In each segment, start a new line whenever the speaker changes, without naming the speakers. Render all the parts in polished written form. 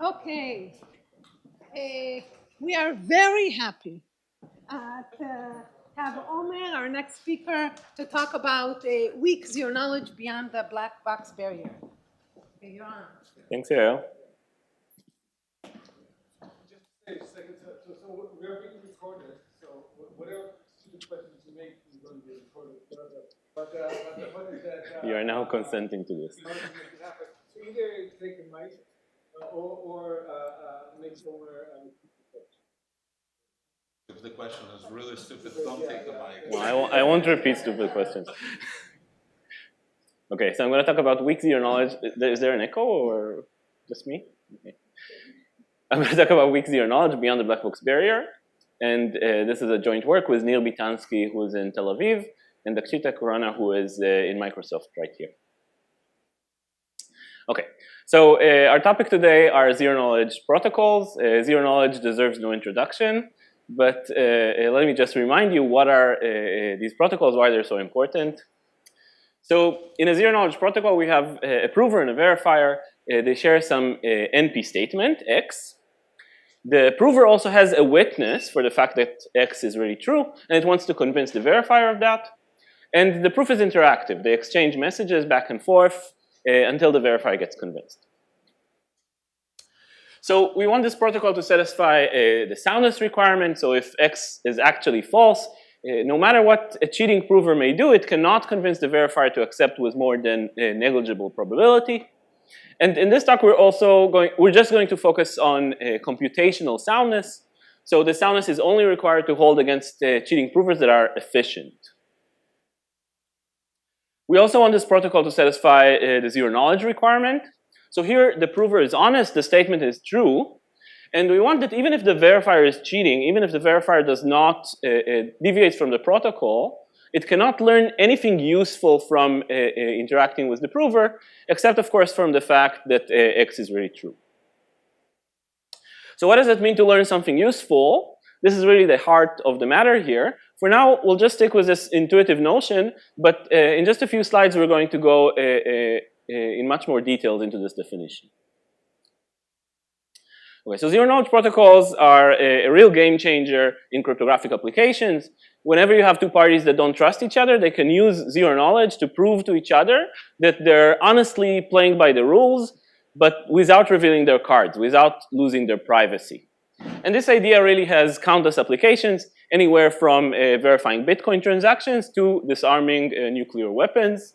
Okay. We are very happy to have Omer, our next speaker, to talk about weak zero knowledge beyond the black box barrier. Okay, you're on.
Thanks, Ariel.
Just a second. So we are being recorded. So whatever stupid questions you make is going to be recorded. But the point is that
You are now consenting to this.
in order to make it happen, so either take a mic or make somewhere.
If the question is really stupid, don't take the mic.
Well, I won't repeat stupid questions. Okay, so I'm going to talk about weak zero knowledge. Is there an echo or just me? Okay. I'm going to talk about weak zero knowledge beyond the black box barrier. And this is a joint work with Neil Bitansky, who is in Tel Aviv, and Dakshita Kurana, who is in Microsoft right here. Okay, so our topic today are zero knowledge protocols. Zero knowledge deserves no introduction. But let me just remind you what are these protocols, why they're so important. So in a zero knowledge protocol, we have a prover and a verifier. They share some NP statement, X. The prover also has a witness for the fact that X is really true, and it wants to convince the verifier of that. And the proof is interactive. They exchange messages back and forth until the verifier gets convinced. So we want this protocol to satisfy the soundness requirement. So if X is actually false, no matter what a cheating prover may do, it cannot convince the verifier to accept with more than negligible probability. And in this talk, we're just going to focus on computational soundness. So the soundness is only required to hold against cheating provers that are efficient. We also want this protocol to satisfy the zero knowledge requirement. So here, the prover is honest, the statement is true, and we want that even if the verifier is cheating, even if the verifier does not deviate from the protocol, it cannot learn anything useful from interacting with the prover, except, of course, from the fact that X is really true. So what does it mean to learn something useful? This is really the heart of the matter here. For now, we'll just stick with this intuitive notion, but in just a few slides, we're going to go in much more detail into this definition. Okay, so zero knowledge protocols are a real game changer in cryptographic applications. Whenever you have two parties that don't trust each other, they can use zero knowledge to prove to each other that they're honestly playing by the rules, but without revealing their cards, without losing their privacy. And this idea really has countless applications, anywhere from verifying Bitcoin transactions to disarming nuclear weapons.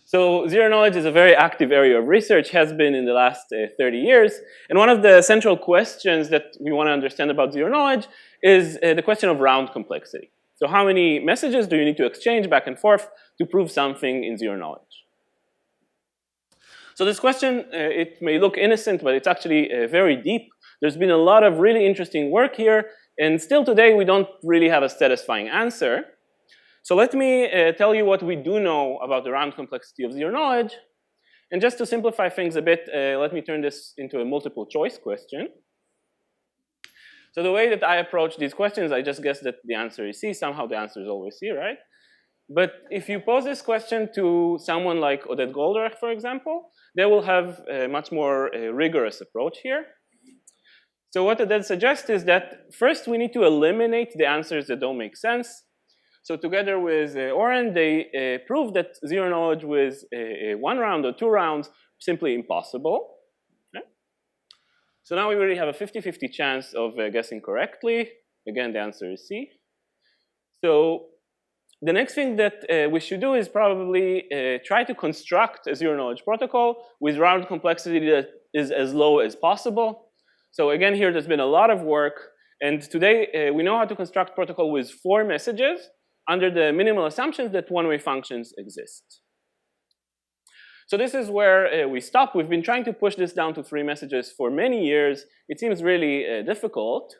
So zero knowledge is a very active area of research, has been in the last 30 years. And one of the central questions that we want to understand about zero knowledge is the question of round complexity. So how many messages do you need to exchange back and forth to prove something in zero knowledge? So this question, it may look innocent, but it's actually very deep. There's been a lot of really interesting work here. And still today, we don't really have a satisfying answer. So let me tell you what we do know about the round complexity of zero knowledge. And just to simplify things a bit, let me turn this into a multiple choice question. So the way that I approach these questions, I just guess that the answer is C. Somehow the answer is always C, right? But if you pose this question to someone like Oded Goldreich, for example, they will have a much more rigorous approach here. So what Oded suggests is that first we need to eliminate the answers that don't make sense. So together with Oren, they proved that zero knowledge with one round or two rounds simply impossible. Okay? So now we really have a 50-50 chance of guessing correctly. Again, the answer is C. So the next thing that we should do is probably try to construct a zero knowledge protocol with round complexity that is as low as possible. So again, here there's been a lot of work. And today we know how to construct protocol with 4 messages under the minimal assumptions that one-way functions exist. So this is where we stop. We've been trying to push this down to 3 messages for many years. It seems really difficult.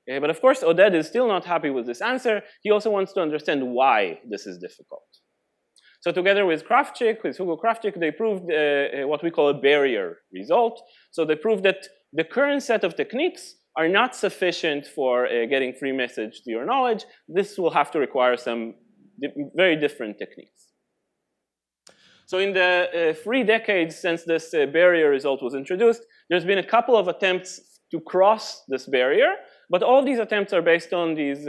But of course, Oded is still not happy with this answer. He also wants to understand why this is difficult. So together with Kravchik, with Hugo Kravchik, they proved what we call a barrier result. So they proved that the current set of techniques are not sufficient for getting free message zero knowledge. This will have to require some very different techniques. So in the 3 decades since this barrier result was introduced, there's been a couple of attempts to cross this barrier, but all of these attempts are based on these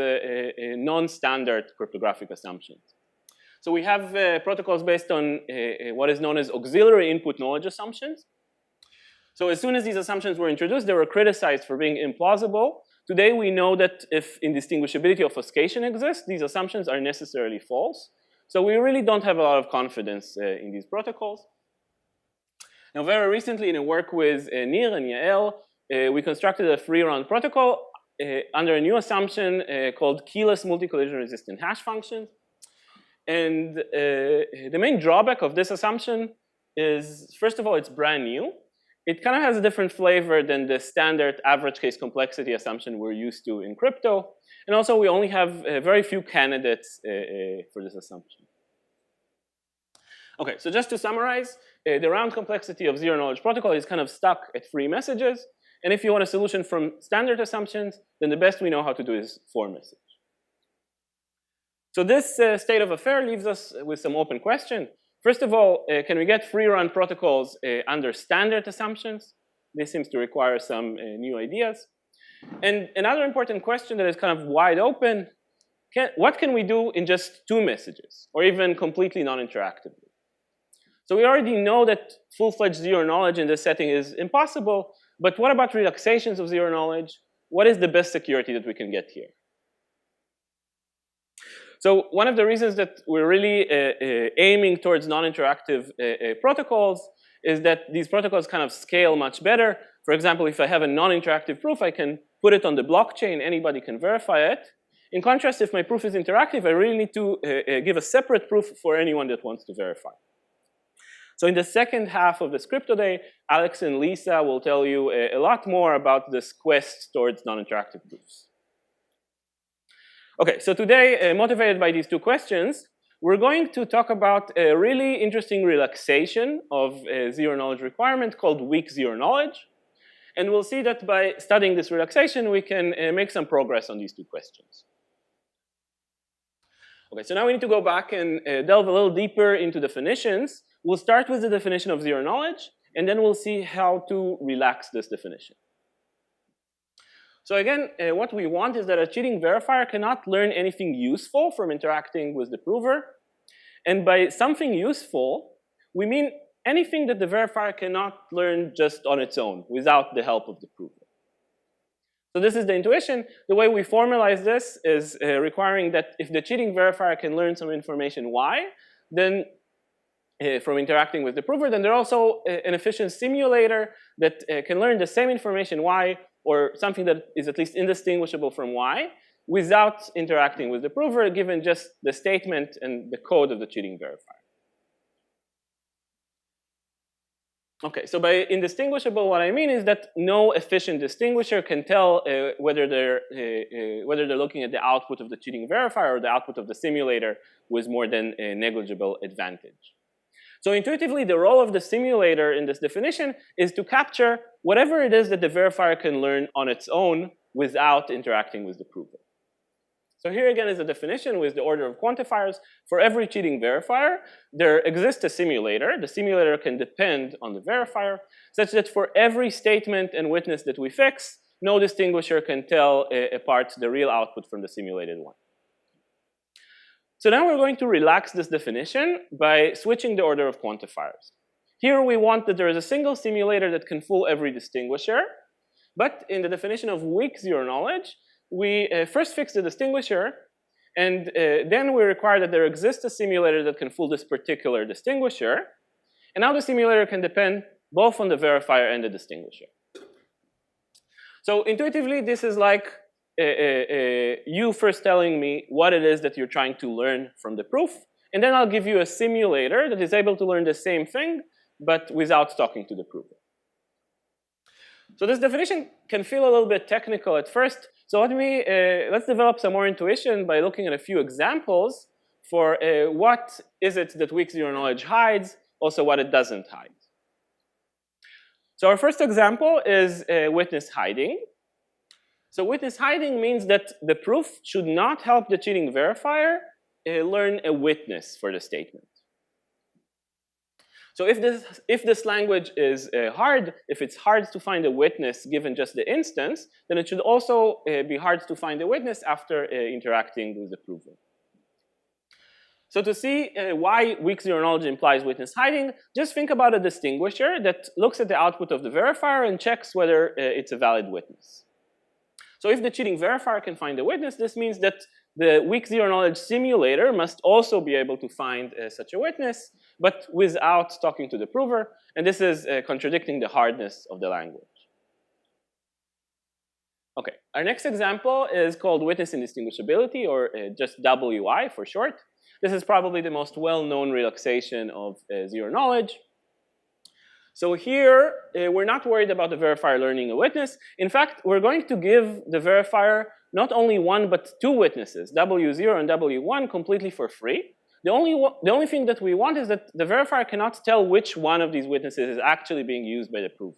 non-standard cryptographic assumptions. So we have protocols based on what is known as auxiliary input knowledge assumptions. So as soon as these assumptions were introduced, they were criticized for being implausible. Today we know that if indistinguishability obfuscation exists, these assumptions are necessarily false. So we really don't have a lot of confidence in these protocols. Now very recently in a work with Nir and Yael, we constructed a 3-round protocol under a new assumption called keyless multi-collision resistant hash functions. And the main drawback of this assumption is, first of all, it's brand new. It kind of has a different flavor than the standard average case complexity assumption we're used to in crypto. And also, we only have very few candidates for this assumption. Okay, so just to summarize, the round complexity of zero-knowledge protocol is kind of stuck at 3 messages. And if you want a solution from standard assumptions, then the best we know how to do is 4 messages. So this state of affair leaves us with some open question. First of all, can we get free-run protocols under standard assumptions? This seems to require some new ideas. And another important question that is kind of wide open, what can we do in just 2 messages, or even completely non-interactively? So we already know that full-fledged zero knowledge in this setting is impossible, but what about relaxations of zero knowledge? What is the best security that we can get here? So one of the reasons that we're really aiming towards non-interactive protocols is that these protocols kind of scale much better. For example, if I have a non-interactive proof, I can put it on the blockchain, anybody can verify it. In contrast, if my proof is interactive, I really need to give a separate proof for anyone that wants to verify. So in the second half of this crypto day, Alex and Lisa will tell you a lot more about this quest towards non-interactive proofs. Okay, so today, motivated by these 2 questions, we're going to talk about a really interesting relaxation of a zero knowledge requirement called weak zero knowledge. And we'll see that by studying this relaxation, we can make some progress on these 2 questions. Okay, so now we need to go back and delve a little deeper into definitions. We'll start with the definition of zero knowledge, and then we'll see how to relax this definition. So again, what we want is that a cheating verifier cannot learn anything useful from interacting with the prover. And by something useful, we mean anything that the verifier cannot learn just on its own, without the help of the prover. So this is the intuition. The way we formalize this is requiring that if the cheating verifier can learn some information Y, then from interacting with the prover, then there's also an efficient simulator that can learn the same information Y, or something that is at least indistinguishable from Y, without interacting with the prover, given just the statement and the code of the cheating verifier. Okay, so by indistinguishable, what I mean is that no efficient distinguisher can tell whether they're looking at the output of the cheating verifier or the output of the simulator with more than a negligible advantage. So intuitively, the role of the simulator in this definition is to capture whatever it is that the verifier can learn on its own without interacting with the prover. So here again is a definition with the order of quantifiers. For every cheating verifier, there exists a simulator. The simulator can depend on the verifier, such that for every statement and witness that we fix, no distinguisher can tell apart the real output from the simulated one. So now we're going to relax this definition by switching the order of quantifiers. Here we want that there is a single simulator that can fool every distinguisher. But in the definition of weak zero knowledge, we first fix the distinguisher, and then we require that there exists a simulator that can fool this particular distinguisher. And now the simulator can depend both on the verifier and the distinguisher. So intuitively, this is like you first telling me what it is that you're trying to learn from the proof, and then I'll give you a simulator that is able to learn the same thing, but without talking to the prover. So this definition can feel a little bit technical at first, so let's develop some more intuition by looking at a few examples for what is it that weak zero knowledge hides, also what it doesn't hide. So our first example is witness hiding. So witness hiding means that the proof should not help the cheating verifier learn a witness for the statement. So if this language is hard, if it's hard to find a witness given just the instance, then it should also be hard to find a witness after interacting with the prover. So to see why weak zero knowledge implies witness hiding, just think about a distinguisher that looks at the output of the verifier and checks whether it's a valid witness. So if the cheating verifier can find a witness, this means that the weak zero knowledge simulator must also be able to find such a witness, but without talking to the prover. And this is contradicting the hardness of the language. Okay, our next example is called witness indistinguishability, or just WI for short. This is probably the most well-known relaxation of zero knowledge. So here, we're not worried about the verifier learning a witness. In fact, we're going to give the verifier not only one, but two witnesses, W0 and W1, completely for free. The only thing that we want is that the verifier cannot tell which one of these witnesses is actually being used by the prover.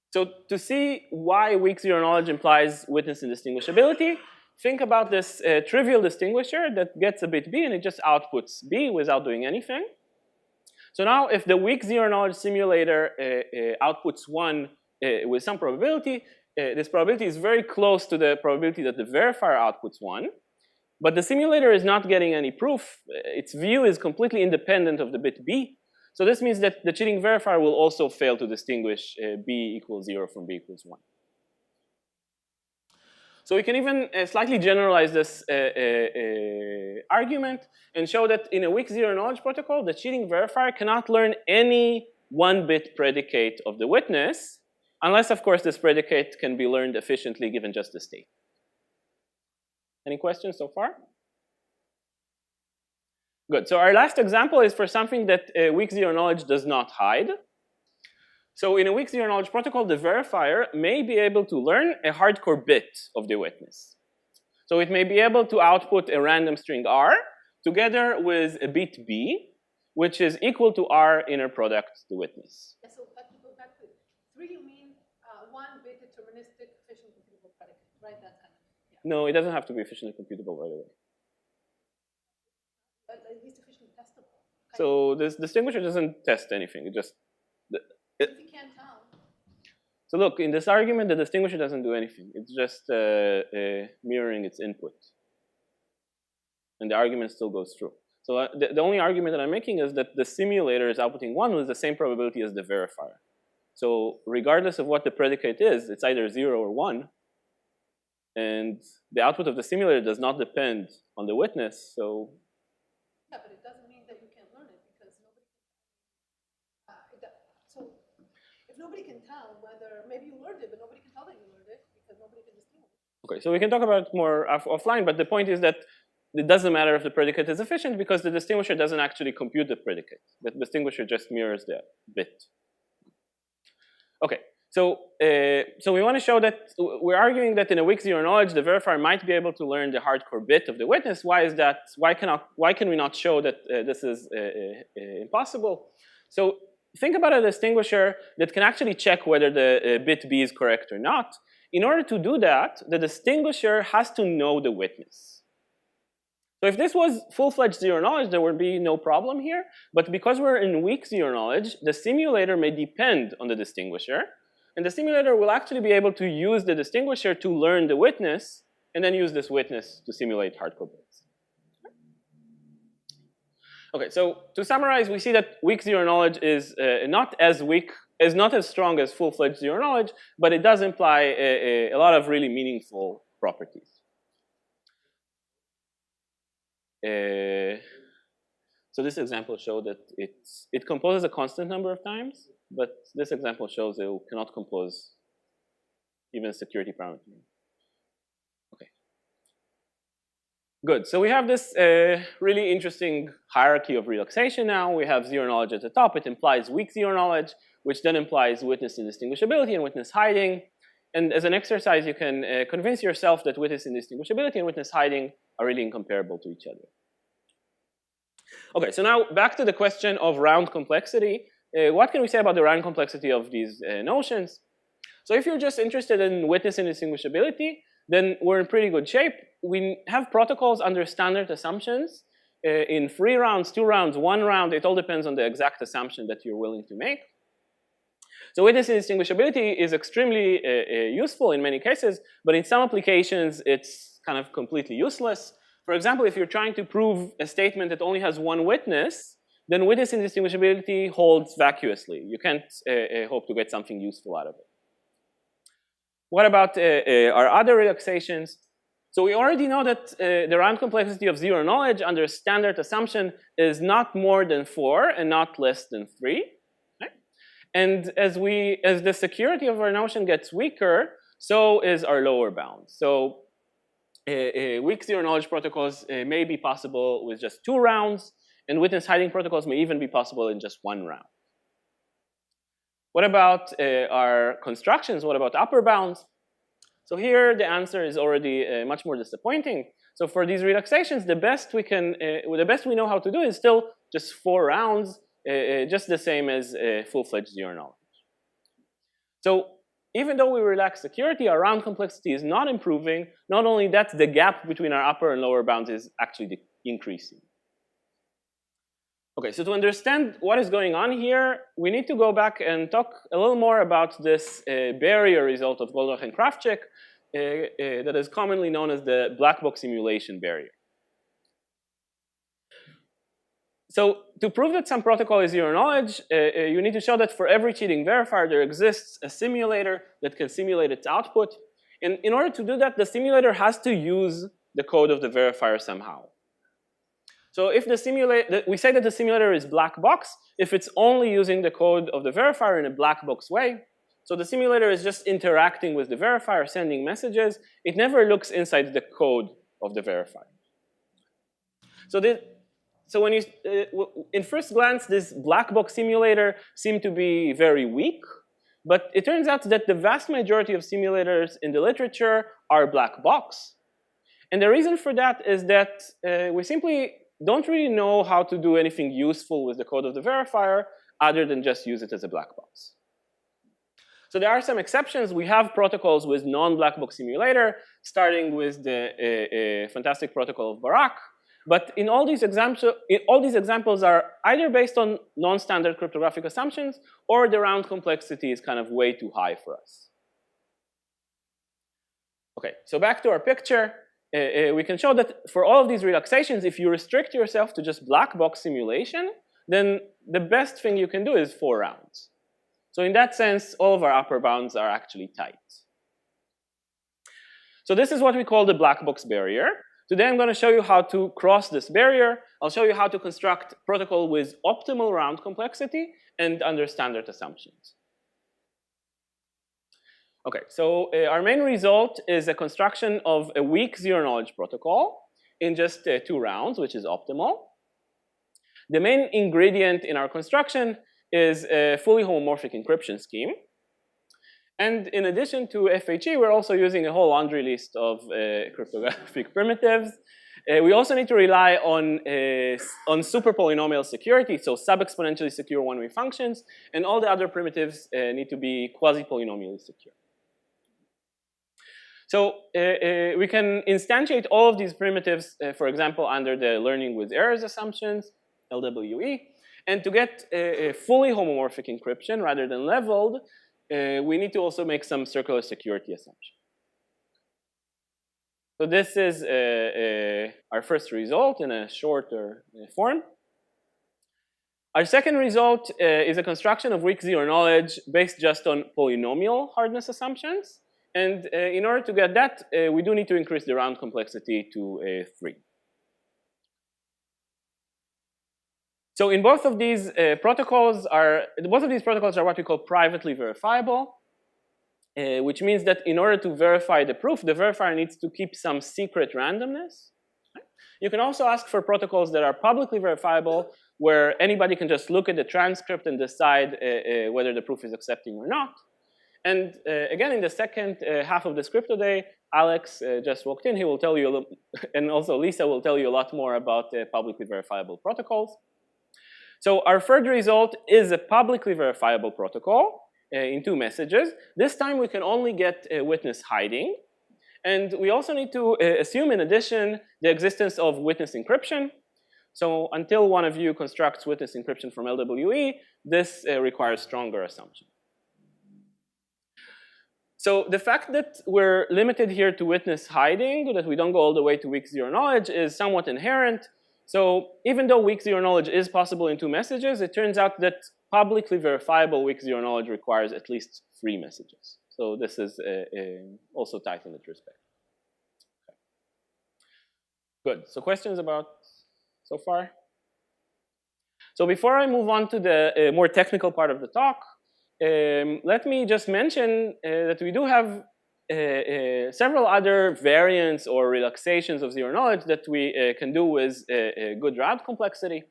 So to see why weak zero knowledge implies witness indistinguishability, think about this trivial distinguisher that gets a bit B and it just outputs B without doing anything. So now if the weak zero knowledge simulator outputs 1 with some probability, this probability is very close to the probability that the verifier outputs 1. But the simulator is not getting any proof. Its view is completely independent of the bit B. So this means that the cheating verifier will also fail to distinguish B equals 0 from B equals 1. So we can even slightly generalize this argument and show that in a weak zero knowledge protocol, the cheating verifier cannot learn any 1-bit predicate of the witness, unless, of course, this predicate can be learned efficiently given just the state. Any questions so far? Good. So our last example is for something that weak zero knowledge does not hide. So in a weak zero knowledge protocol, the verifier may be able to learn a hardcore bit of the witness. So it may be able to output a random string R together with a bit B, which is equal to R inner product the witness.
Yeah, so to go back to 3, you mean 1-bit deterministic efficient computable predicate, right? That kind of. Yeah.
No, it doesn't have to be efficiently computable right away.
But at least efficiently testable.
So this distinguisher doesn't test anything. It just.
If you can't tell.
So look, in this argument, the distinguisher doesn't do anything. It's just mirroring its input. And the argument still goes through. So the only argument that I'm making is that the simulator is outputting 1 with the same probability as the verifier. So regardless of what the predicate is, it's either 0 or 1. And the output of the simulator does not depend on the witness. So
Yeah, but it doesn't mean that you can't learn it because nobody can. So if nobody can tell whether maybe you learned it, but nobody can tell that you learned it because nobody can distinguish.
okay, so we can talk about it more offline, but the point is that it doesn't matter if the predicate is efficient because the distinguisher doesn't actually compute the predicate. The distinguisher just mirrors the bit. Okay, so we want to show that we're arguing that in a weak zero knowledge, the verifier might be able to learn the hardcore bit of the witness. Why is that? Why can we not show that this is impossible? So think about a distinguisher that can actually check whether the bit B is correct or not. In order to do that, the distinguisher has to know the witness. So if this was full-fledged zero knowledge, there would be no problem here. But because we're in weak zero knowledge, the simulator may depend on the distinguisher. And the simulator will actually be able to use the distinguisher to learn the witness, and then use this witness to simulate hardcore bits. Okay, so to summarize, we see that weak zero knowledge is not as strong as full-fledged zero knowledge, but it does imply a lot of really meaningful properties. So this example shows that it composes a constant number of times, but this example shows it cannot compose even a security parameter. Okay. Good. So we have this really interesting hierarchy of relaxation now. We have zero knowledge at the top. It implies weak zero knowledge, which then implies witness indistinguishability and witness hiding. And as an exercise, you can convince yourself that witness indistinguishability and witness hiding are really incomparable to each other. Okay, so now back to the question of round complexity. What can we say about the round complexity of these notions? So if you're just interested in witness indistinguishability, then we're in pretty good shape. We have protocols under standard assumptions in 3 rounds, 2 rounds, 1 round. It all depends on the exact assumption that you're willing to make. So witness indistinguishability is extremely useful in many cases, but in some applications, it's kind of completely useless. For example, if you're trying to prove a statement that only has 1 witness, then witness indistinguishability holds vacuously. You can't hope to get something useful out of it. What about our other relaxations? So we already know that the round complexity of zero knowledge under standard assumption is not more than 4 and not less than 3. Right? And as the security of our notion gets weaker, so is our lower bound. So weak zero knowledge protocols may be possible with just 2 rounds, and witness hiding protocols may even be possible in just 1 round. What about our constructions? What about upper bounds? So here the answer is already much more disappointing. So for these relaxations, the best we know how to do is still just 4 rounds, just the same as full-fledged zero knowledge. So even though we relax security, our round complexity is not improving. Not only that, the gap between our upper and lower bounds is actually increasing. Okay, so to understand what is going on here, we need to go back and talk a little more about this barrier result of Goldreich and Kravchuk that is commonly known as the black box simulation barrier. So to prove that some protocol is zero knowledge, you need to show that for every cheating verifier, there exists a simulator that can simulate its output. And in order to do that, the simulator has to use the code of the verifier somehow. So if we say that the simulator is black box, if it's only using the code of the verifier in a black box way, so the simulator is just interacting with the verifier, sending messages. It never looks inside the code of the verifier. So when you, in first glance, this black box simulator seemed to be very weak, but it turns out that the vast majority of simulators in the literature are black box. And the reason for that is that we simply don't really know how to do anything useful with the code of the verifier other than just use it as a black box. So there are some exceptions. We have protocols with non-black box simulator, starting with the fantastic protocol of Barak. But in all these examples are either based on non-standard cryptographic assumptions, or the round complexity is kind of way too high for us. Okay, so back to our picture. We can show that for all of these relaxations, if you restrict yourself to just black box simulation, then the best thing you can do is 4 rounds. So in that sense, all of our upper bounds are actually tight. So this is what we call the black box barrier. Today I'm going to show you how to cross this barrier. I'll show you how to construct protocol with optimal round complexity and under standard assumptions. Okay, so our main result is a construction of a weak zero knowledge protocol in just 2 rounds, which is optimal. The main ingredient in our construction is a fully homomorphic encryption scheme. And in addition to FHE, we're also using a whole laundry list of cryptographic primitives. We also need to rely on super polynomial security, so sub-exponentially secure one-way functions, and all the other primitives need to be quasi-polynomially secure. So we can instantiate all of these primitives, for example, under the learning with errors assumptions, LWE. And to get a fully homomorphic encryption rather than leveled, we need to also make some circular security assumption. So this is our first result in a shorter form. Our second result is a construction of weak zero knowledge based just on polynomial hardness assumptions. And in order to get that, we do need to increase the round complexity to 3. So in both of these protocols are what we call privately verifiable, which means that in order to verify the proof, the verifier needs to keep some secret randomness. You can also ask for protocols that are publicly verifiable, where anybody can just look at the transcript and decide whether the proof is accepting or not. And again, in the second half of this crypto day, Alex just walked in. He will tell you, and also Lisa will tell you a lot more about publicly verifiable protocols. So our third result is a publicly verifiable protocol in 2 messages. This time we can only get witness hiding. And we also need to assume, in addition, the existence of witness encryption. So until one of you constructs witness encryption from LWE, this requires stronger assumption. So the fact that we're limited here to witness hiding, that we don't go all the way to weak zero knowledge, is somewhat inherent. So even though weak zero knowledge is possible in 2 messages, it turns out that publicly verifiable weak zero knowledge requires at least 3 messages. So this is also tight in that respect. Okay. Good. So questions about so far? So before I move on to the more technical part of the talk, let me just mention that we do have several other variants or relaxations of zero knowledge that we can do with good route complexity.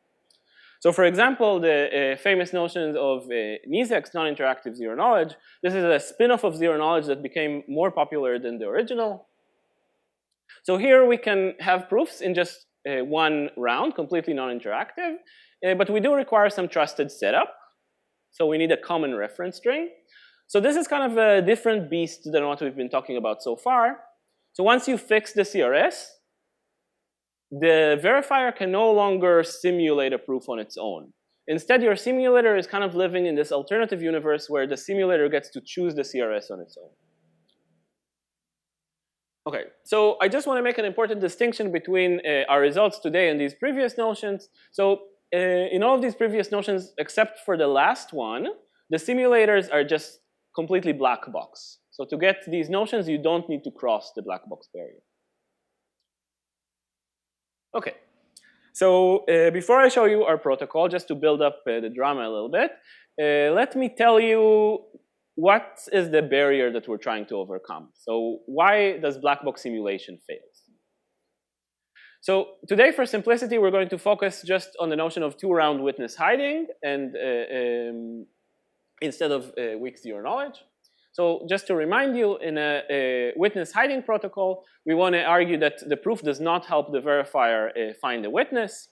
So for example, the famous notions of NIZEX, non-interactive zero knowledge. This is a spin-off of zero knowledge that became more popular than the original. So here we can have proofs in just 1 round, completely non-interactive, but we do require some trusted setup. So we need a common reference string. So this is kind of a different beast than what we've been talking about so far. So once you fix the CRS, the verifier can no longer simulate a proof on its own. Instead, your simulator is kind of living in this alternative universe where the simulator gets to choose the CRS on its own. Okay, so I just want to make an important distinction between our results today and these previous notions. So in all of these previous notions, except for the last one, the simulators are just completely black box. So to get these notions, you don't need to cross the black box barrier. Okay, so before I show you our protocol, just to build up the drama a little bit, let me tell you what is the barrier that we're trying to overcome. So why does black box simulation fail? So today, for simplicity, we're going to focus just on the notion of 2-round witness hiding and instead of weak zero knowledge. So just to remind you, in a witness hiding protocol, we want to argue that the proof does not help the verifier find a witness.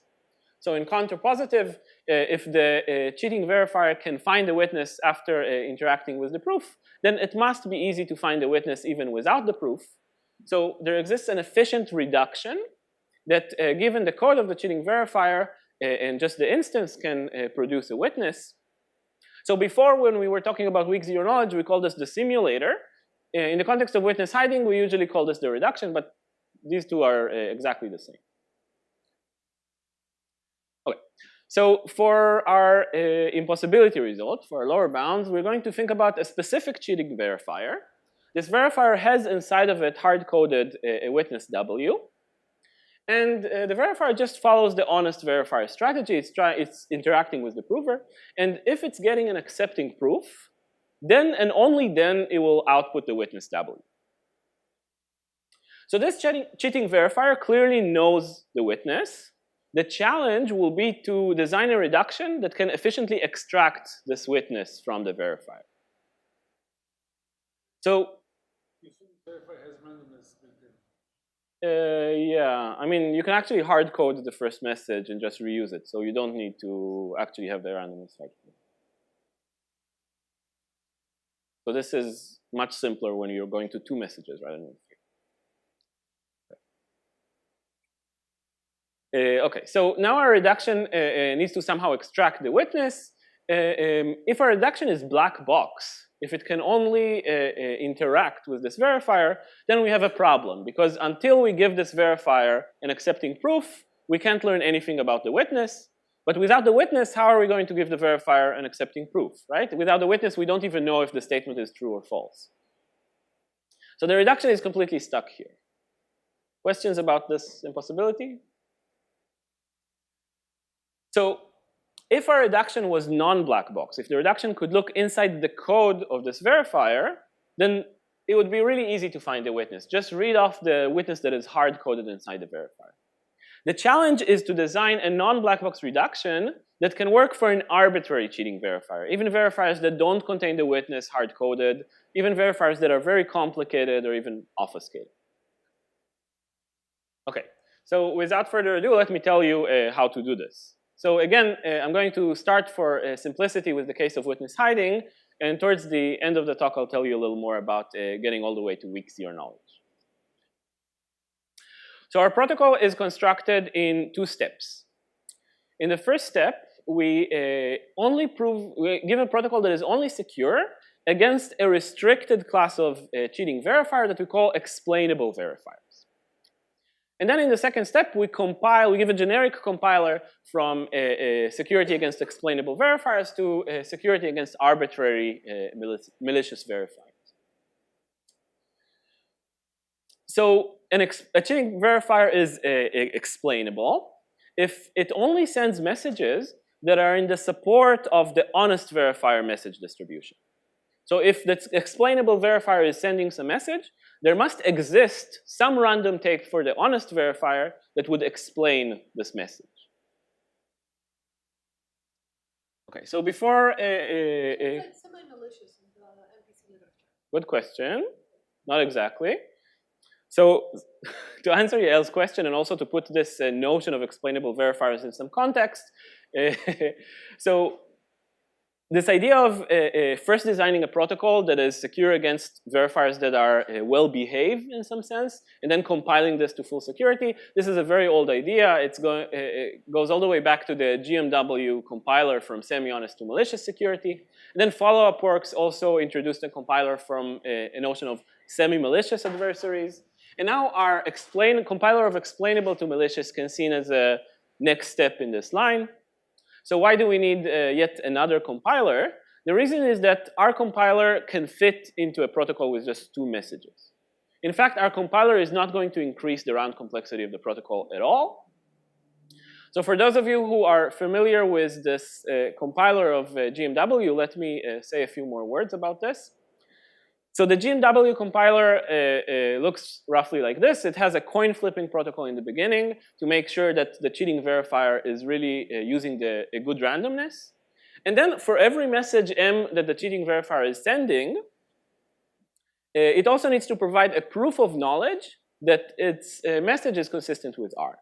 So in contrapositive, if the cheating verifier can find a witness after interacting with the proof, then it must be easy to find a witness even without the proof. So there exists an efficient reduction that given the code of the cheating verifier and just the instance can produce a witness. So before, when we were talking about weak zero knowledge, we called this the simulator. In the context of witness hiding, we usually call this the reduction, but these two are exactly the same. Okay, so for our impossibility result, for our lower bounds, we're going to think about a specific cheating verifier. This verifier has inside of it hard-coded a witness W. And the verifier just follows the honest verifier strategy. It's interacting with the prover. And if it's getting an accepting proof, then and only then it will output the witness W. So this cheating verifier clearly knows the witness. The challenge will be to design a reduction that can efficiently extract this witness from the verifier. So
You shouldn't verify has randomness built in.
Yeah, I mean, you can actually hard code the first message and just reuse it. So you don't need to actually have the randomness factor. So this is much simpler when you're going to 2 messages rather than 3. Okay, so now our reduction needs to somehow extract the witness. If our reduction is black box, if it can only interact with this verifier, then we have a problem. Because until we give this verifier an accepting proof, we can't learn anything about the witness. But without the witness, how are we going to give the verifier an accepting proof, right? Without the witness, we don't even know if the statement is true or false. So the reduction is completely stuck here. Questions about this impossibility? So if our reduction was non-black box, if the reduction could look inside the code of this verifier, then it would be really easy to find a witness. Just read off the witness that is hard-coded inside the verifier. The challenge is to design a non-black box reduction that can work for an arbitrary cheating verifier, even verifiers that don't contain the witness hard-coded, even verifiers that are very complicated or even obfuscated. Okay, so without further ado, let me tell you how to do this. So again, I'm going to start for simplicity with the case of witness hiding, and towards the end of the talk, I'll tell you a little more about getting all the way to weak zero knowledge. So our protocol is constructed in 2 steps. In the first step, we give a protocol that is only secure against a restricted class of cheating verifier that we call explainable verifiers. And then in the second step, we give a generic compiler from security against explainable verifiers to security against arbitrary malicious verifiers. So a cheating verifier is explainable if it only sends messages that are in the support of the honest verifier message distribution. So if the explainable verifier is sending some message, there must exist some random tape for the honest verifier that would explain this message. Okay, so before
semi-malicious in the MPC literature.
Good question. Not exactly. So to answer Yael's question and also to put this notion of explainable verifiers in some context, so this idea of first designing a protocol that is secure against verifiers that are well-behaved in some sense, and then compiling this to full security, this is a very old idea. It goes all the way back to the GMW compiler from semi-honest to malicious security. And then follow-up works also introduced a compiler from a notion of semi-malicious adversaries. And now our compiler of explainable to malicious can be seen as a next step in this line. So why do we need yet another compiler? The reason is that our compiler can fit into a protocol with just 2 messages. In fact, our compiler is not going to increase the round complexity of the protocol at all. So for those of you who are familiar with this compiler of GMW, let me say a few more words about this. So the GMW compiler looks roughly like this. It has a coin flipping protocol in the beginning to make sure that the cheating verifier is really using a good randomness. And then for every message M that the cheating verifier is sending, it also needs to provide a proof of knowledge that its message is consistent with R.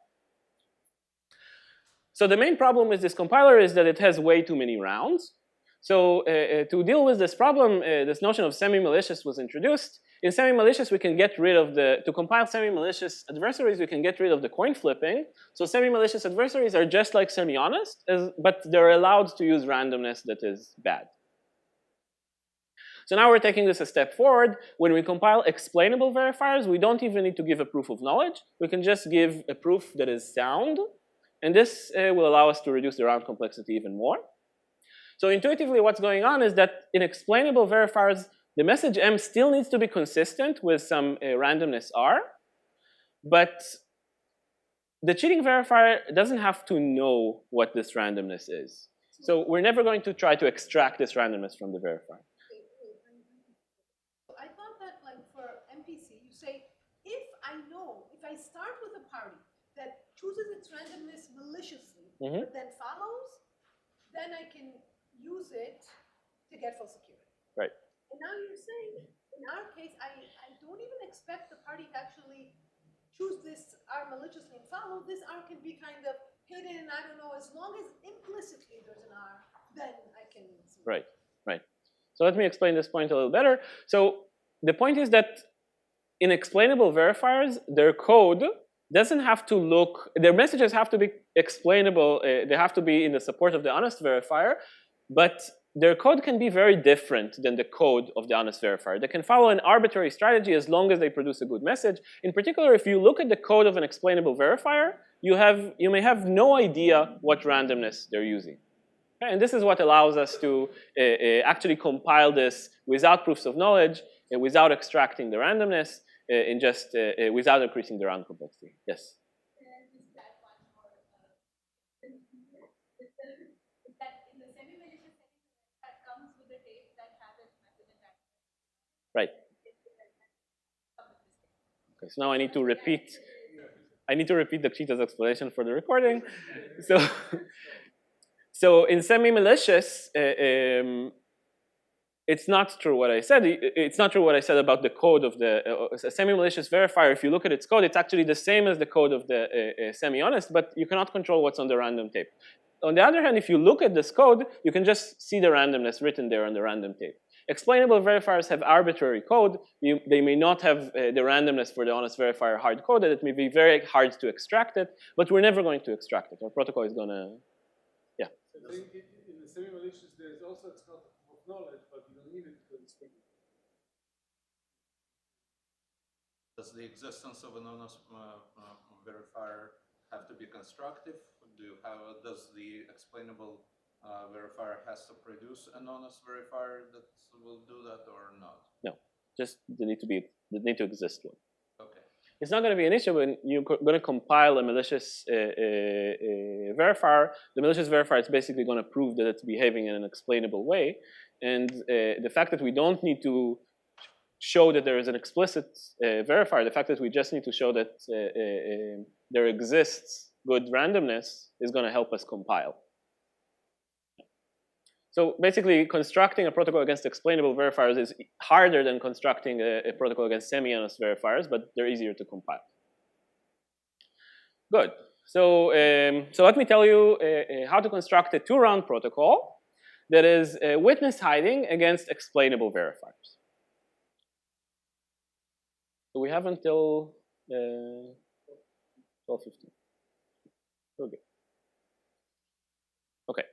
So the main problem with this compiler is that it has way too many rounds. So to deal with this problem, this notion of semi-malicious was introduced. In semi-malicious, we can get rid of to compile semi-malicious adversaries, we can get rid of the coin flipping. So semi-malicious adversaries are just like semi-honest, but they're allowed to use randomness that is bad. So now we're taking this a step forward. When we compile explainable verifiers, we don't even need to give a proof of knowledge. We can just give a proof that is sound. And this will allow us to reduce the round complexity even more. So intuitively, what's going on is that in explainable verifiers, the message M still needs to be consistent with some randomness R. But the cheating verifier doesn't have to know what this randomness is. So we're never going to try to extract this randomness from the verifier.
I thought that, like, for MPC, you say, if I start with a party that chooses its randomness maliciously, but then follows, then I can use it to get full security.
Right.
And now you're saying, in our case, I don't even expect the party to actually choose this R maliciously and follow. This R can be kind of hidden, I don't know, as long as implicitly there's an R, then I can see.
Right, right. So let me explain this point a little better. So the point is that in explainable verifiers, their code doesn't have to look, their messages have to be explainable, they have to be in the support of the honest verifier, but their code can be very different than the code of the honest verifier. They can follow an arbitrary strategy as long as they produce a good message. In particular, if you look at the code of an explainable verifier, you may have no idea what randomness they're using. Okay? And this is what allows us to actually compile this without proofs of knowledge, without extracting the randomness, in just without increasing the round complexity. Yes? Right. Okay, so now I need to repeat the Cheetah's explanation for the recording. So in semi-malicious, it's not true what I said. It's not true what I said about the code of the semi-malicious verifier. If you look at its code, it's actually the same as the code of the semi-honest, but you cannot control what's on the random tape. On the other hand, if you look at this code, you can just see the randomness written there on the random tape. Explainable verifiers have arbitrary code. They may not have the randomness for the honest verifier hard-coded. It may be very hard to extract it, but we're never going to extract it. Our protocol is going to
I think in the semi-malicious, there's also, it's not of knowledge, but you don't need it because it's written.
Does the existence of an anonymous verifier have to be constructive? Does the explainable verifier has to produce an anonymous verifier that will do that or not?
No, just they need to exist one.
Okay.
It's not going to be an issue when you're going to compile a malicious verifier. The malicious verifier is basically going to prove that it's behaving in an explainable way. And the fact that we don't need to show that there is an explicit verifier, the fact that we just need to show that there exists good randomness is going to help us compile. So basically, constructing a protocol against explainable verifiers is harder than constructing a protocol against semi-honest verifiers, but they're easier to compile. Good. So, so let me tell you how to construct a two-round protocol that is witness hiding against explainable verifiers. So we have until 12:15. Okay. Okay.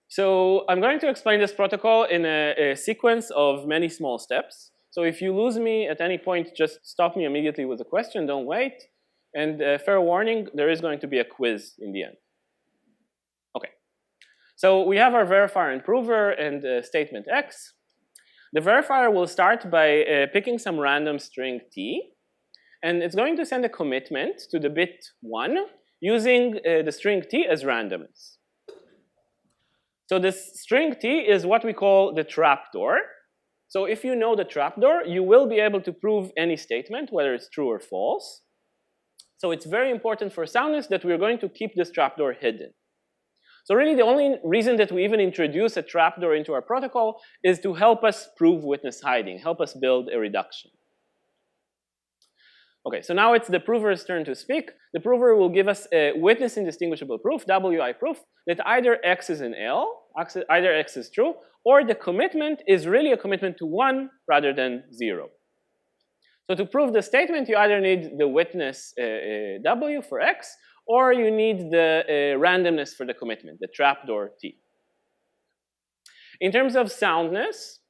So I'm going to explain this protocol in a sequence of many small steps. So if you lose me at any point, just stop me immediately with a question. Don't wait. And fair warning, there is going to be a quiz in the end. Okay. So we have our verifier and prover and statement X. The verifier will start by picking some random string T. And it's going to send a commitment to the bit 1 using the string T as randomness. So this string T is what we call the trapdoor. So if you know the trapdoor, you will be able to prove any statement, whether it's true or false. So it's very important for soundness that we're going to keep this trapdoor hidden. So really the only reason that we even introduce a trapdoor into our protocol is to help us prove witness hiding, help us build a reduction. Okay, so now it's the prover's turn to speak. The prover will give us a witness indistinguishable proof, WI proof, that either X is an L, either X is true, or the commitment is really a commitment to 1 rather than 0. So to prove the statement, you either need the witness W for X, or you need the randomness for the commitment, the trapdoor T. In terms of soundness,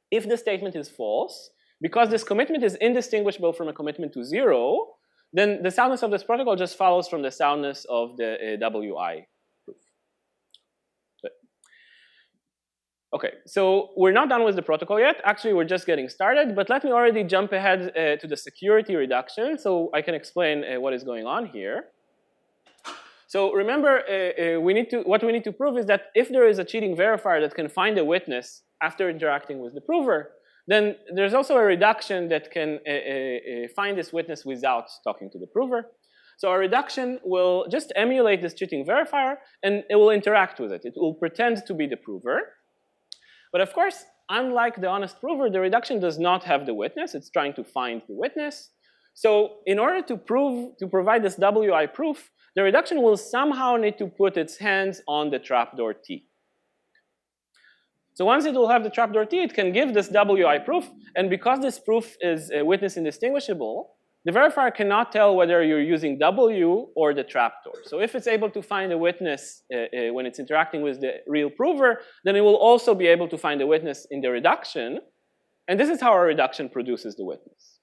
if the statement is false, because this commitment is indistinguishable from a commitment to 0, then the soundness of this protocol just follows from the soundness of the WI proof. Good. Okay, so we're not done with the protocol yet. Actually, we're just getting started. But let me already jump ahead to the security reduction so I can explain what is going on here. So remember, what we need to prove is that if there is a cheating verifier that can find a witness after interacting with the prover, then there's also a reduction that can find this witness without talking to the prover. So our reduction will just emulate this cheating verifier, and it will interact with it. It will pretend to be the prover. But of course, unlike the honest prover, the reduction does not have the witness. It's trying to find the witness. So in order to provide this WI proof, the reduction will somehow need to put its hands on the trapdoor T. So once it will have the trapdoor T, it can give this WI proof. And because this proof is witness indistinguishable, the verifier cannot tell whether you're using W or the trapdoor. So if it's able to find a witness when it's interacting with the real prover, then it will also be able to find a witness in the reduction. And this is how our reduction produces the witness.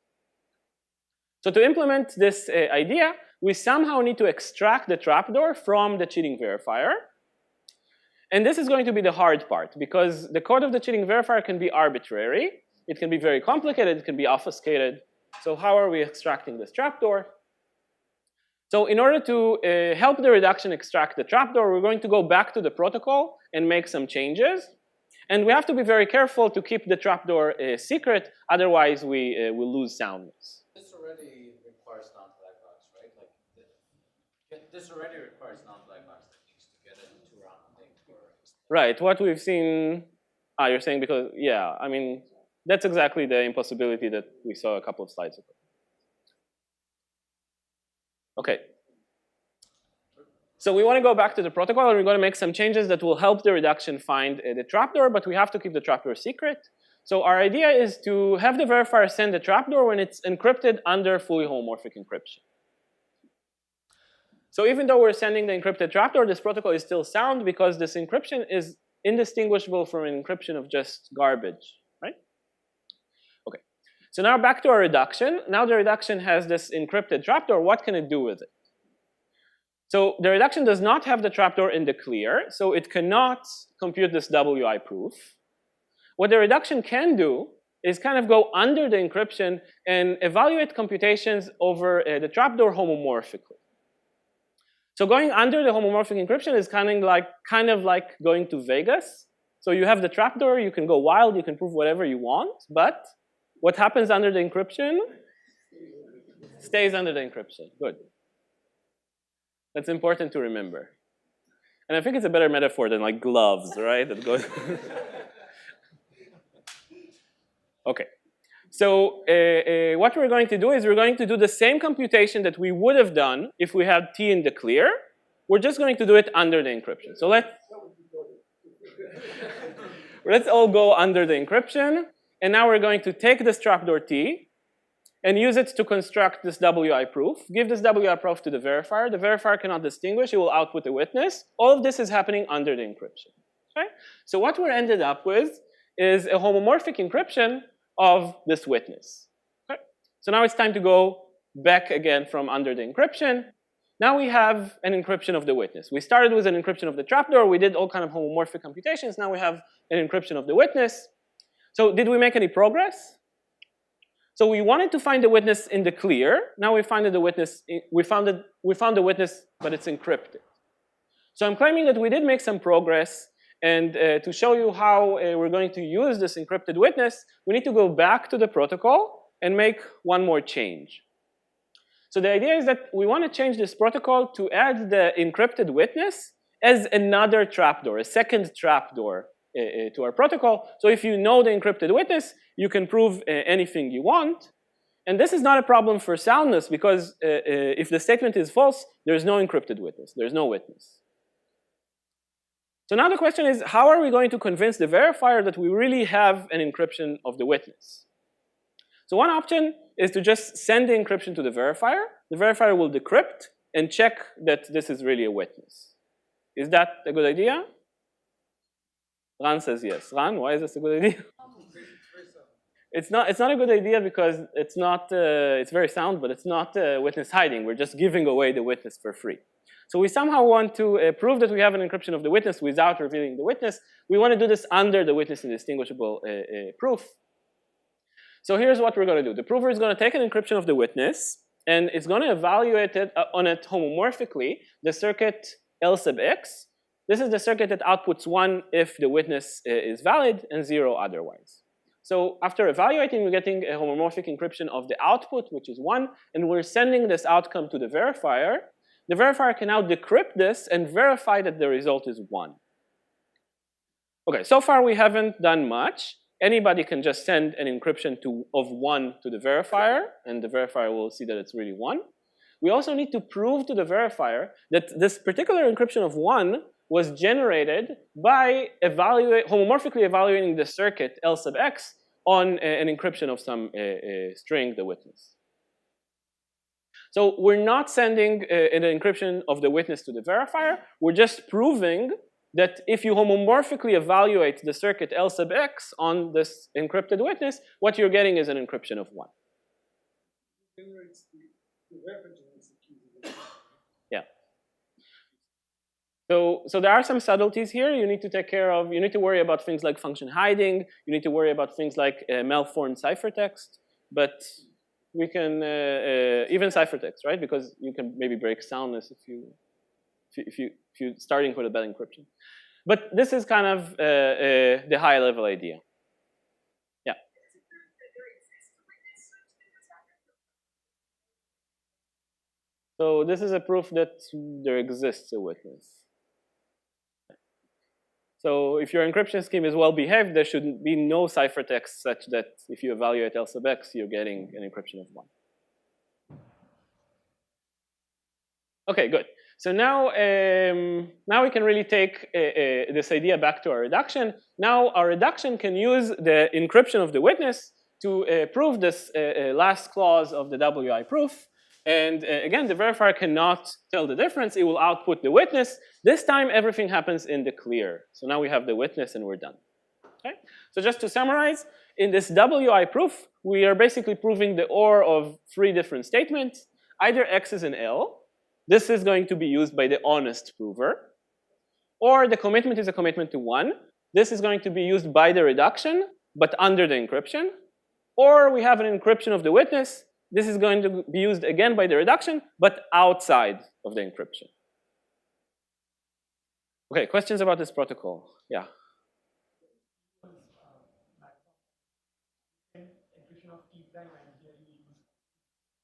So to implement this idea, we somehow need to extract the trapdoor from the cheating verifier. And this is going to be the hard part, because the code of the cheating verifier can be arbitrary. It can be very complicated. It can be obfuscated. So how are we extracting this trapdoor? So in order to help the reduction extract the trapdoor, we're going to go back to the protocol and make some changes. And we have to be very careful to keep the trapdoor secret. Otherwise, we will lose soundness.
This already requires non-Blackbox, right? Like, this already requires non-Blackbox techniques to get it to round thing.
Right. What we've seen, you're saying because, yeah, I mean, that's exactly the impossibility that we saw a couple of slides ago. Okay. So we want to go back to the protocol, and we're going to make some changes that will help the reduction find the trapdoor, but we have to keep the trapdoor secret. So our idea is to have the verifier send the trapdoor when it's encrypted under fully homomorphic encryption. So even though we're sending the encrypted trapdoor, this protocol is still sound because this encryption is indistinguishable from an encryption of just garbage, right? Okay. So now back to our reduction. Now the reduction has this encrypted trapdoor. What can it do with it? So the reduction does not have the trapdoor in the clear, so it cannot compute this WI proof. What the reduction can do is kind of go under the encryption and evaluate computations over the trapdoor homomorphically. So going under the homomorphic encryption is kind of like going to Vegas. So you have the trapdoor, you can go wild, you can prove whatever you want, but what happens under the encryption stays under the encryption. Good. That's important to remember. And I think it's a better metaphor than like gloves, right? That goes okay. So what we're going to do is we're going to do the same computation that we would have done if we had T in the clear. We're just going to do it under the encryption. So let's all go under the encryption. And now we're going to take this trapdoor T and use it to construct this WI proof. Give this WI proof to the verifier. The verifier cannot distinguish. It will output a witness. All of this is happening under the encryption. Okay? So what we're ended up with is a homomorphic encryption of this witness. Okay? So now it's time to go back again from under the encryption. Now we have an encryption of the witness. We started with an encryption of the trapdoor. We did all kind of homomorphic computations. Now we have an encryption of the witness. So did we make any progress? So we wanted to find the witness in the clear. Now we found the witness. We found the witness, but it's encrypted. So I'm claiming that we did make some progress. And to show you how we're going to use this encrypted witness, we need to go back to the protocol and make one more change. So the idea is that we want to change this protocol to add the encrypted witness as another trapdoor, a second trapdoor to our protocol. So if you know the encrypted witness, you can prove anything you want. And this is not a problem for soundness because if the statement is false, there's no encrypted witness. There's no witness. So now the question is, how are we going to convince the verifier that we really have an encryption of the witness? So one option is to just send the encryption to the verifier. The verifier will decrypt and check that this is really a witness. Is that a good idea? Ran says yes. Ran, why is this a good idea? It's not a good idea because it's very sound, but it's not witness hiding. We're just giving away the witness for free. So we somehow want to prove that we have an encryption of the witness without revealing the witness. We want to do this under the witness indistinguishable proof. So here's what we're going to do. The prover is going to take an encryption of the witness, and it's going to evaluate it on it homomorphically, the circuit L sub x. This is the circuit that outputs 1 if the witness is valid and 0 otherwise. So after evaluating, we're getting a homomorphic encryption of the output, which is 1, and we're sending this outcome to the verifier. The verifier can now decrypt this and verify that the result is 1. Okay, so far we haven't done much. Anybody can just send an encryption of 1 to the verifier, and the verifier will see that it's really 1. We also need to prove to the verifier that this particular encryption of 1 was generated by homomorphically evaluating the circuit L sub x on an encryption of some string, the witness. So we're not sending an encryption of the witness to the verifier. We're just proving that if you homomorphically evaluate the circuit L sub x on this encrypted witness, what you're getting is an encryption of 1. Yeah. So there are some subtleties here you need to take care of. You need to worry about things like function hiding. You need to worry about things like malformed ciphertext. But we can even ciphertext, right? Because you can maybe break soundness if you're starting with a bad encryption. But this is kind of the high-level idea. Yeah. So this is a proof that there exists a witness. So if your encryption scheme is well behaved, there should be no ciphertext such that if you evaluate L sub x, you're getting an encryption of 1. Okay, good. So now we can really take this idea back to our reduction. Now our reduction can use the encryption of the witness to prove this last clause of the WI proof. And again, the verifier cannot tell the difference. It will output the witness. This time, everything happens in the clear. So now we have the witness, and we're done. Okay? So just to summarize, in this WI proof, we are basically proving the OR of 3 different statements. Either X is an L. This is going to be used by the honest prover. Or the commitment is a commitment to 1. This is going to be used by the reduction, but under the encryption. Or we have an encryption of the witness. This is going to be used again by the reduction, but outside of the encryption. Okay, questions about this protocol? Yeah.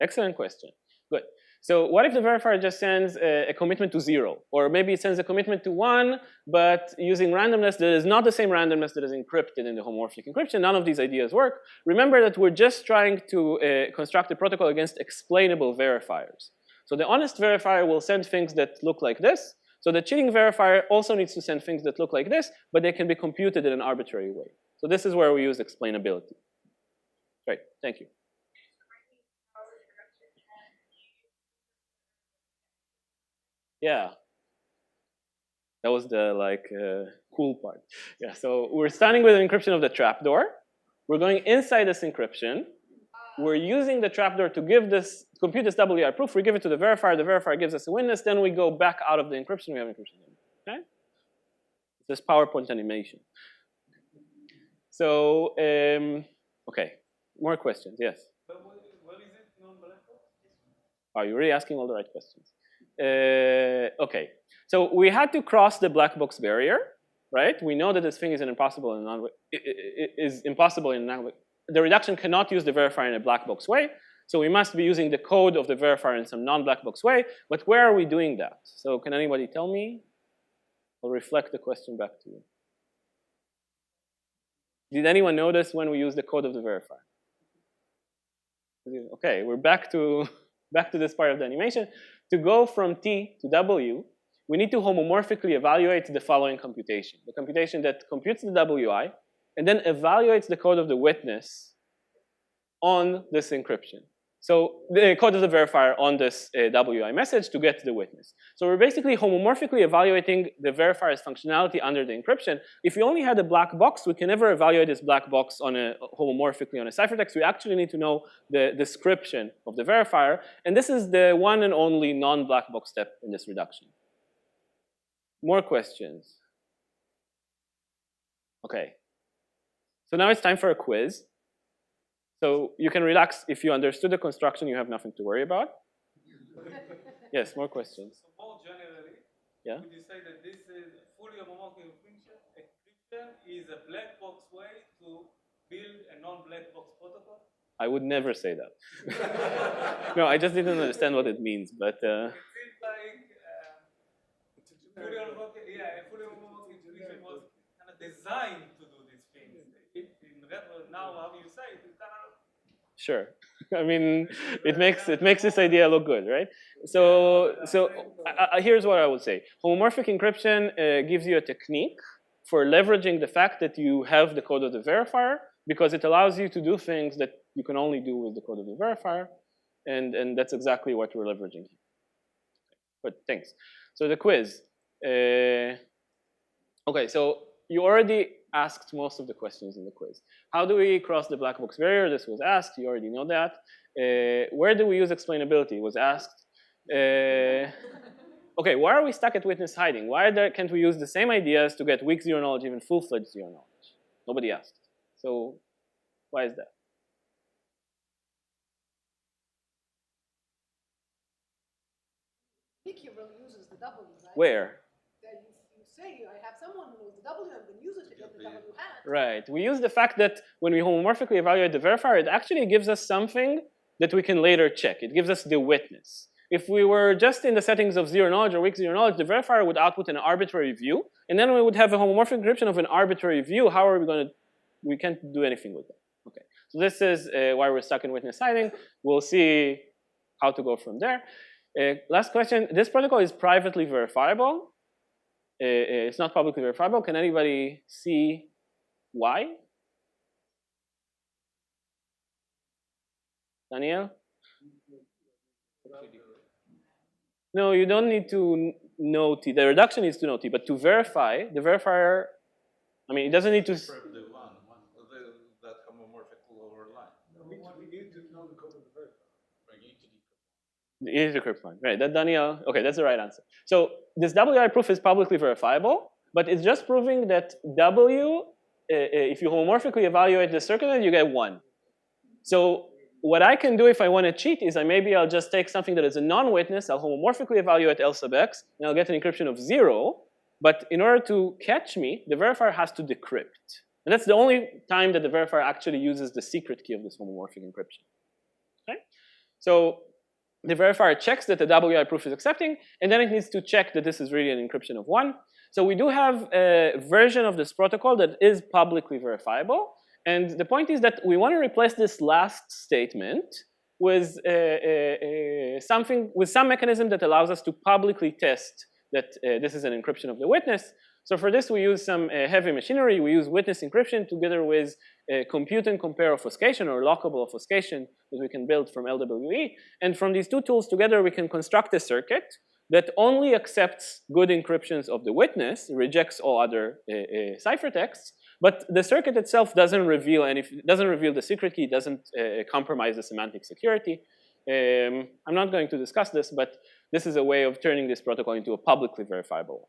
Excellent question. Good. So what if the verifier just sends a commitment to 0? Or maybe it sends a commitment to 1, but using randomness that is not the same randomness that is encrypted in the homomorphic encryption. None of these ideas work. Remember that we're just trying to construct a protocol against explainable verifiers. So the honest verifier will send things that look like this. So the cheating verifier also needs to send things that look like this, but they can be computed in an arbitrary way. So this is where we use explainability. Great, thank you. Yeah, that was the cool part. Yeah, so we're starting with an encryption of the trapdoor. We're going inside this encryption. We're using the trapdoor to compute this WI proof. We give it to the verifier gives us a witness, then we go back out of the encryption, we have encryption. Okay? This PowerPoint animation. So, okay, more questions, yes?
What is it, non-black box?
Are you really asking all the right questions? Okay, so we had to cross the black box barrier, right? We know that this thing is impossible in the reduction cannot use the verifier in a black box way, so we must be using the code of the verifier in some non-black box way. But where are we doing that? So can anybody tell me? I'll reflect the question back to you. Did anyone notice when we use the code of the verifier? Okay, we're back to this part of the animation. To go from T to W, we need to homomorphically evaluate the following computation. The computation that computes the WI and then evaluates the code of the witness on this encryption. So the code of the verifier on this WI message to get the witness. So we're basically homomorphically evaluating the verifier's functionality under the encryption. If we only had a black box, we can never evaluate this black box homomorphically on a ciphertext. We actually need to know the description of the verifier. And this is the one and only non-black box step in this reduction. More questions? Okay. So now it's time for a quiz. So you can relax. If you understood the construction, you have nothing to worry about. Yes, more questions.
So more generally,
yeah?
would you say that this is fully homomorphic encryption is a black box way to build a non-black box protocol?
I would never say that. No, I just didn't understand what it means, but.
It seems like fully homomorphic encryption was kind of designed to do these things. Now, how you say it, it's kind of.
Sure. I mean, it makes this idea look good, right? So here's what I would say. Homomorphic encryption gives you a technique for leveraging the fact that you have the code of the verifier, because it allows you to do things that you can only do with the code of the verifier, and that's exactly what we're leveraging here. But thanks. So the quiz. Okay, so you already asked most of the questions in the quiz. How do we cross the black box barrier? This was asked. You already know that. Where do we use explainability? Was asked. Okay, why are we stuck at witness hiding? Why can't we use the same ideas to get weak zero knowledge, even full-fledged zero knowledge? Nobody asked. So why is that?
I think he really uses the W, right?
Where?
You say, I have someone who knows the W, I'm going to use it to get the W hat.
Right. We use the fact that when we homomorphically evaluate the verifier, it actually gives us something that we can later check. It gives us the witness. If we were just in the settings of zero knowledge or weak zero knowledge, the verifier would output an arbitrary view, and then we would have a homomorphic encryption of an arbitrary view. How are we going to? We can't do anything with that. Okay. So this is why we're stuck in witness hiding. We'll see how to go from there. Last question. This protocol is privately verifiable. It's not publicly verifiable. Can anybody see why? Daniel? No, you don't need to know T. The reduction needs to know T, but to verify, the verifier, I mean, it doesn't need to.
Decrypt the that homomorphic lower line.
We need to know the code of the verifier.
Right, you need to decrypt.
It is decrypt line, right? That Daniel. Okay, that's the right answer. So this WI proof is publicly verifiable, but it's just proving that W, if you homomorphically evaluate the circlet, you get 1. So what I can do if I want to cheat is I'll just take something that is a non-witness, I'll homomorphically evaluate L sub x, and I'll get an encryption of 0. But in order to catch me, the verifier has to decrypt. And that's the only time that the verifier actually uses the secret key of this homomorphic encryption. Okay? So the verifier checks that the WI proof is accepting, and then it needs to check that this is really an encryption of 1. So we do have a version of this protocol that is publicly verifiable. And the point is that we want to replace this last statement with some mechanism that allows us to publicly test that this is an encryption of the witness. So for this, we use some heavy machinery. We use witness encryption together with compute and compare obfuscation or lockable obfuscation that we can build from LWE. And from these two tools together, we can construct a circuit that only accepts good encryptions of the witness, rejects all other ciphertexts. But the circuit itself doesn't reveal the secret key, doesn't compromise the semantic security. I'm not going to discuss this, but this is a way of turning this protocol into a publicly verifiable.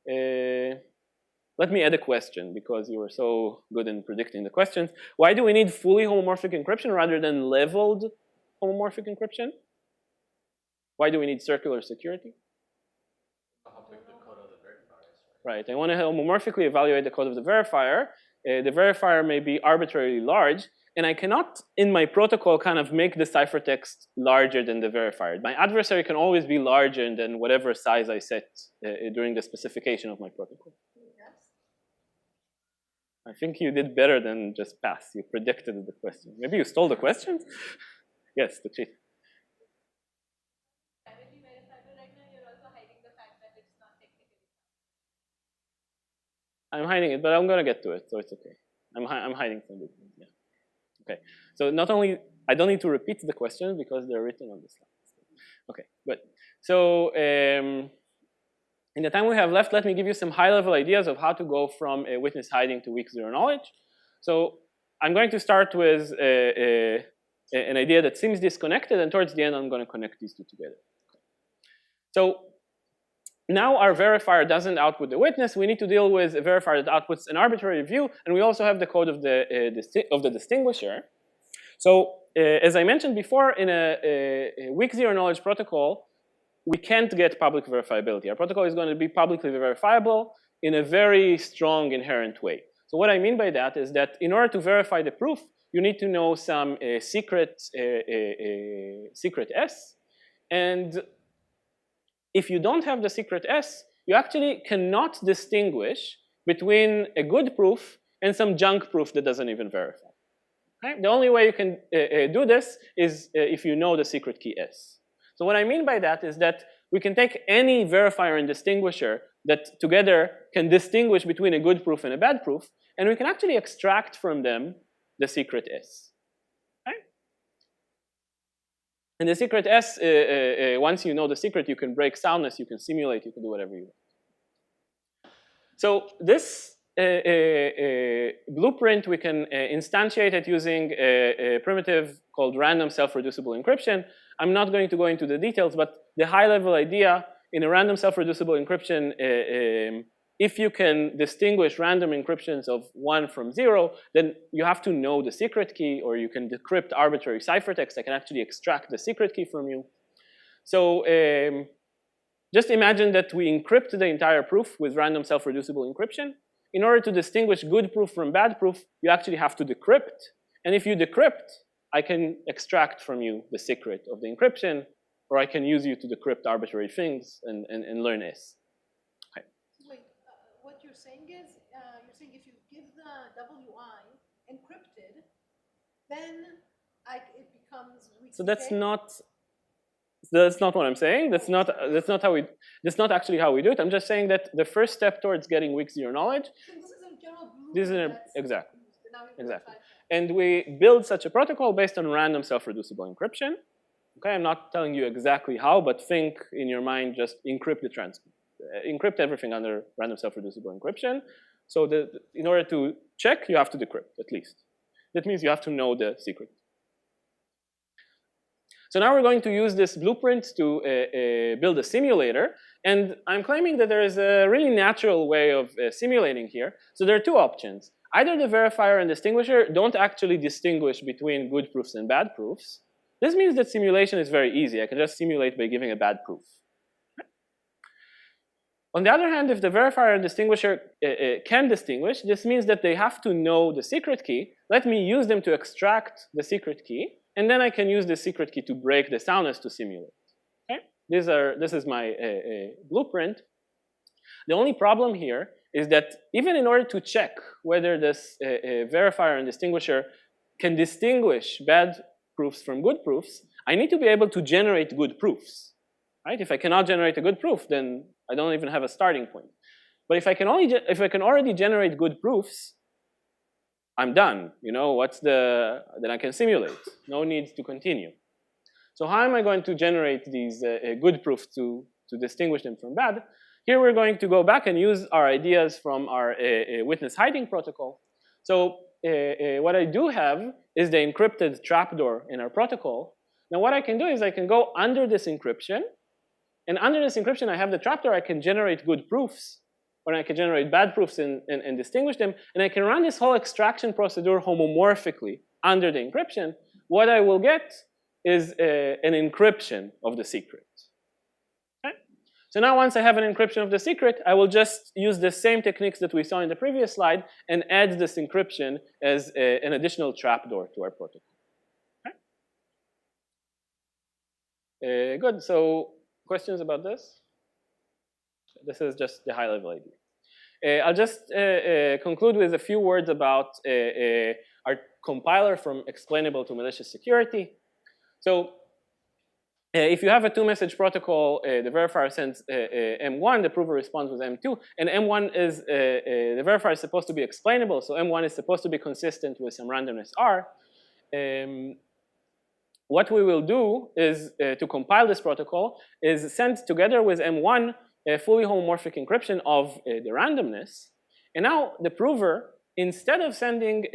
Okay. Let me add a question because you were so good in predicting the questions. Why do we need fully homomorphic encryption rather than leveled homomorphic encryption? Why do we need circular security?
How big the code of the verifier is, right?
Right, I want to homomorphically evaluate the code of the verifier. The verifier may be arbitrarily large, and I cannot, in my protocol, kind of make the ciphertext larger than the verifier. My adversary can always be larger than whatever size I set during the specification of my protocol. I think you did better than just pass. You predicted the question. Maybe you stole the questions? Yes, the cheat. I'm hiding it, but I'm going to get to it, so it's okay. I'm hiding some details, yeah. Okay, so not only, I don't need to repeat the questions because they're written on the slide. Okay, good. So in the time we have left, let me give you some high-level ideas of how to go from a witness hiding to weak zero knowledge. So I'm going to start with an idea that seems disconnected, and towards the end, I'm going to connect these two together. So now our verifier doesn't output the witness. We need to deal with a verifier that outputs an arbitrary view, and we also have the code of the distinguisher. So as I mentioned before, in a weak zero knowledge protocol, we can't get public verifiability. Our protocol is going to be publicly verifiable in a very strong inherent way. So what I mean by that is that in order to verify the proof, you need to know some secret S. And if you don't have the secret S, you actually cannot distinguish between a good proof and some junk proof that doesn't even verify. Okay? The only way you can do this is if you know the secret key S. So what I mean by that is that we can take any verifier and distinguisher that together can distinguish between a good proof and a bad proof, and we can actually extract from them the secret S. Okay? And the secret S, once you know the secret, you can break soundness, you can simulate, you can do whatever you want. So this blueprint, we can instantiate it using a primitive called random self-reducible encryption. I'm not going to go into the details, but the high-level idea in a random self-reducible encryption, if you can distinguish random encryptions of 1 from 0, then you have to know the secret key, or you can decrypt arbitrary ciphertext. I can actually extract the secret key from you. So just imagine that we encrypt the entire proof with random self-reducible encryption. In order to distinguish good proof from bad proof, you actually have to decrypt. And if you decrypt, I can extract from you the secret of the encryption, or I can use you to decrypt arbitrary things and learn S. Okay.
Wait, what you're saying is, you're saying if you give the WI encrypted, then it becomes weak.
So that's not what I'm saying. That's not actually how we do it. I'm just saying that the first step towards getting weak zero knowledge.
This is a general
blueprint. Exactly. And we build such a protocol based on random self-reducible encryption. Okay, I'm not telling you exactly how, but think in your mind, just encrypt the encrypt everything under random self-reducible encryption. So in order to check, you have to decrypt, at least. That means you have to know the secret. So now we're going to use this blueprint to build a simulator. And I'm claiming that there is a really natural way of simulating here. So there are two options. Either the verifier and distinguisher don't actually distinguish between good proofs and bad proofs. This means that simulation is very easy. I can just simulate by giving a bad proof. On the other hand, if the verifier and distinguisher can distinguish, this means that they have to know the secret key. Let me use them to extract the secret key, and then I can use the secret key to break the soundness to simulate. Okay? This is my blueprint. The only problem here is that even in order to check whether this verifier and distinguisher can distinguish bad proofs from good proofs, I need to be able to generate good proofs. Right? If I cannot generate a good proof, then I don't even have a starting point. But if I can already generate good proofs, I'm done. You know, then I can simulate. No need to continue. So how am I going to generate these good proofs to distinguish them from bad? Here we're going to go back and use our ideas from our witness hiding protocol. So what I do have is the encrypted trapdoor in our protocol. Now what I can do is I can go under this encryption. And under this encryption, I have the trapdoor. I can generate good proofs, or I can generate bad proofs and distinguish them. And I can run this whole extraction procedure homomorphically under the encryption. What I will get is an encryption of the secret. Okay? So now once I have an encryption of the secret, I will just use the same techniques that we saw in the previous slide and add this encryption as an additional trapdoor to our protocol. Okay? Good. So questions about this? This is just the high-level idea. I'll just conclude with a few words about our compiler from explainable to malicious security. So if you have a two-message protocol, the verifier sends M1, the prover responds with M2, and M1 is, the verifier is supposed to be explainable, so M1 is supposed to be consistent with some randomness R. What we will do is, to compile this protocol, is send together with M1 a fully homomorphic encryption of the randomness. And now the prover, instead of sending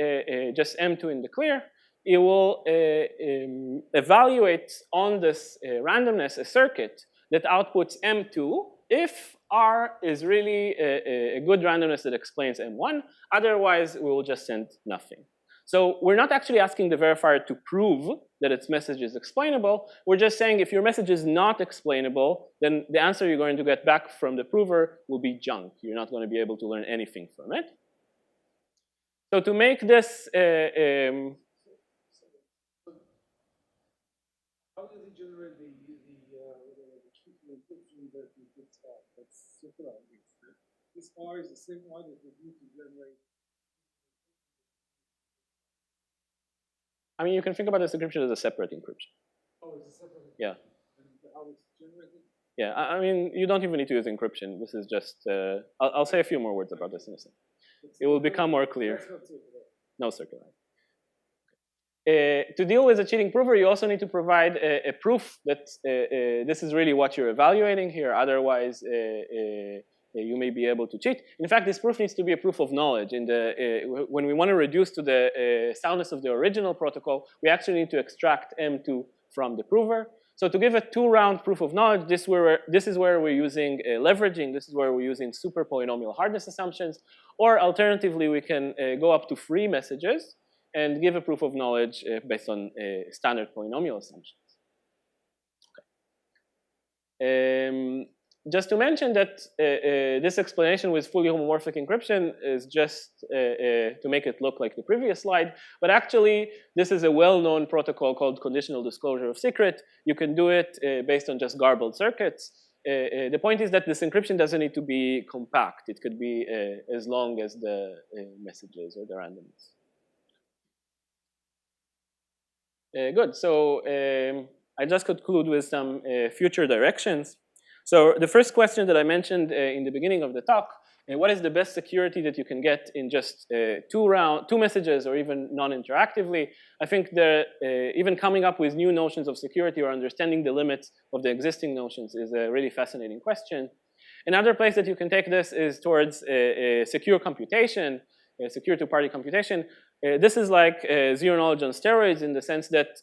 just M2 in the clear, it will evaluate on this randomness a circuit that outputs M2 if R is really a good randomness that explains M1. Otherwise, we will just send nothing. So we're not actually asking the verifier to prove that its message is explainable. We're just saying if your message is not explainable, then the answer you're going to get back from the prover will be junk. You're not going to be able to learn anything from it. So to make this,
how does it generate the encryption that you did start? That's super obvious. This R is the same one that we need to generate.
I mean, you can think about this encryption as a separate encryption.
Oh, it's a separate encryption.
Yeah.
And how it's generated?
Yeah, I mean, you don't even need to use encryption. This is just, I'll say a few more words about this in a second. It will become more clear. No circular. To deal with a cheating prover, you also need to provide a proof that this is really what you're evaluating here. Otherwise, you may be able to cheat. In fact, this proof needs to be a proof of knowledge. When we want to reduce to the soundness of the original protocol, we actually need to extract M2 from the prover. So to give a 2-round proof of knowledge, this is where we're using leveraging. This is where we're using super polynomial hardness assumptions. Or alternatively, we can go up to 3 messages and give a proof of knowledge based on standard polynomial assumptions. Okay. Just to mention that this explanation with fully homomorphic encryption is just to make it look like the previous slide, but actually this is a well-known protocol called conditional disclosure of secret. You can do it based on just garbled circuits. The point is that this encryption doesn't need to be compact. It could be as long as the messages or the randomness. Good, so I just conclude with some future directions. So the first question that I mentioned in the beginning of the talk what is the best security that you can get in just two messages or even non-interactively. I think that even coming up with new notions of security or understanding the limits of the existing notions is a really fascinating question. Another place that you can take this is towards secure computation, secure two-party computation. This is like zero knowledge on steroids in the sense that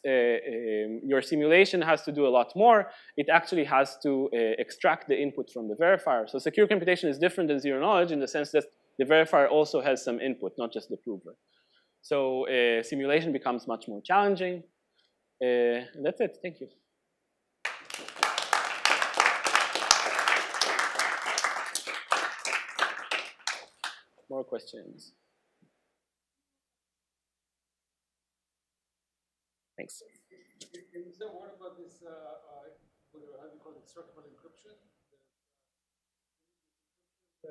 your simulation has to do a lot more. It actually has to extract the input from the verifier. So secure computation is different than zero knowledge in the sense that the verifier also has some input, not just the prover. So simulation becomes much more challenging. And that's it. Thank you. More questions? Thanks.
Can you say a word about this, how do you call it, circuitable encryption?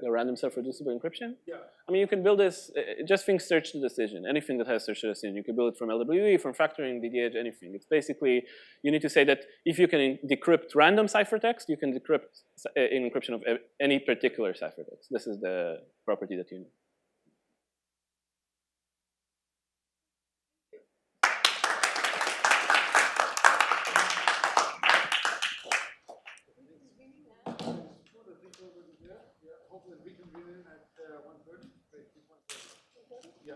The random self-reducible encryption?
Yeah.
I mean, you can build this, just think search to decision. Anything that has search to decision. You can build it from LWE, from factoring, DDH, anything. It's basically, you need to say that if you can decrypt random ciphertext, you can decrypt an encryption of any particular ciphertext. This is the property that you need.
Hopefully we can be in at 1:30. Yeah.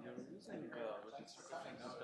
You're using circuit things